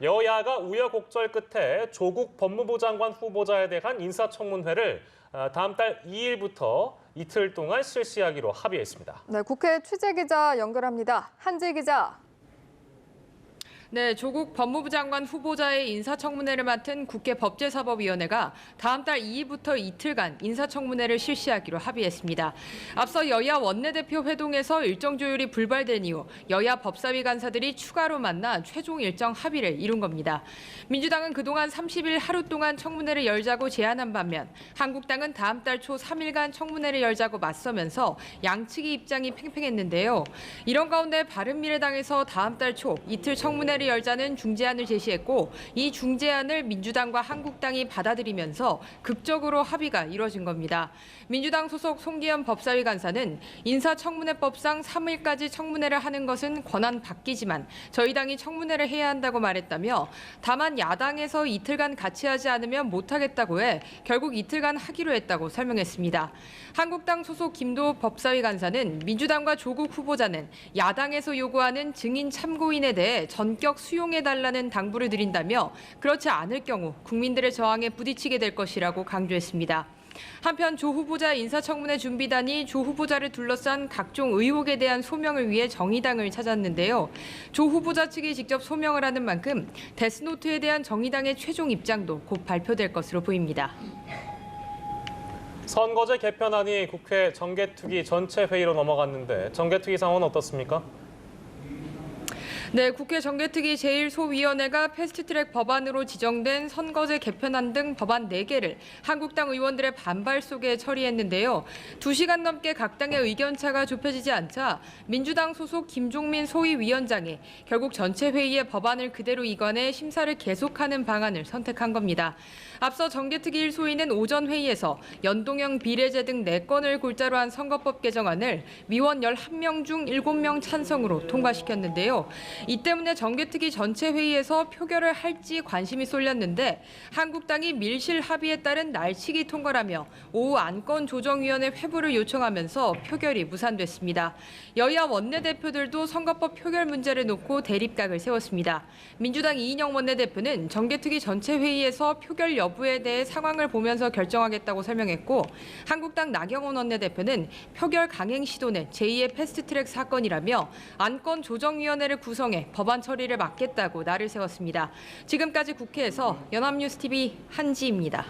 여야가 우여곡절 끝에 조국 법무부 장관 후보자에 대한 인사청문회를 다음 달 2일부터 이틀 동안 실시하기로 합의했습니다. 네, 국회 취재기자 연결합니다. 한지 기자. 네, 조국 법무부 장관 후보자의 인사청문회를 맡은 국회 법제사법위원회가 다음 달 2일부터 이틀간 인사청문회를 실시하기로 합의했습니다. 앞서 여야 원내대표 회동에서 일정 조율이 불발된 이후 여야 법사위 간사들이 추가로 만나 최종 일정 합의를 이룬 겁니다. 민주당은 그동안 30일 하루 동안 청문회를 열자고 제안한 반면 한국당은 다음 달 초 3일간 청문회를 열자고 맞서면서 양측의 입장이 팽팽했는데요. 이런 가운데 바른미래당에서 다음 달 초 이틀 청문회를 열자는 중재안을 제시했고 이 중재안을 민주당과 한국당이 받아들이면서 극적으로 합의가 이뤄진 겁니다. 민주당 소속 송기현 법사위 간사는 인사청문회법상 3일까지 청문회를 하는 것은 권한 밖이지만 저희 당이 청문회를 해야 한다고 말했다며 다만 야당에서 이틀간 같이 하지 않으면 못하겠다고 해 결국 이틀간 하기로 했다고 설명했습니다. 한국당 소속 김도우 법사위 간사는 민주당과 조국 후보자는 야당에서 요구하는 증인 참고인에 대해 전격 수용해달라는 당부를 드린다며 그렇지 않을 경우 국민들의 저항에 부딪히게 될 것이라고 강조했습니다. 한편 조 후보자 인사청문회 준비단이 조 후보자를 둘러싼 각종 의혹에 대한 소명을 위해 정의당을 찾았는데요. 조 후보자 측이 직접 소명을 하는 만큼 데스노트에 대한 정의당의 최종 입장도 곧 발표될 것으로 보입니다. 선거제 개편안이 국회 정개특위 전체 회의로 넘어갔는데 정개특위 상황은 어떻습니까? 네, 국회 정개특위 제1소위원회가 패스트트랙 법안으로 지정된 선거제 개편안 등 법안 4개를 한국당 의원들의 반발 속에 처리했는데요. 2시간 넘게 각 당의 의견차가 좁혀지지 않자 민주당 소속 김종민 소위위원장이 결국 전체 회의에 법안을 그대로 이관해 심사를 계속하는 방안을 선택한 겁니다. 앞서 정개특위 1소위는 오전 회의에서 연동형 비례제 등 4건을 골자로 한 선거법 개정안을 위원 11명 중 7명 찬성으로 통과시켰는데요. 이 때문에 정개특위 전체 회의에서 표결을 할지 관심이 쏠렸는데 한국당이 밀실 합의에 따른 날치기 통과라며 오후 안건조정위원회 회부를 요청하면서 표결이 무산됐습니다. 여야 원내대표들도 선거법 표결 문제를 놓고 대립각을 세웠습니다. 민주당 이인영 원내대표는 정개특위 전체 회의에서 표결 여부에 대해 상황을 보면서 결정하겠다고 설명했고 한국당 나경원 원내대표는 표결 강행 시도는 제2의 패스트트랙 사건이라며 안건조정위원회를 구성해 법안 처리를 막겠다고 날을 세웠습니다. 지금까지 국회에서 연합뉴스TV 한지입니다.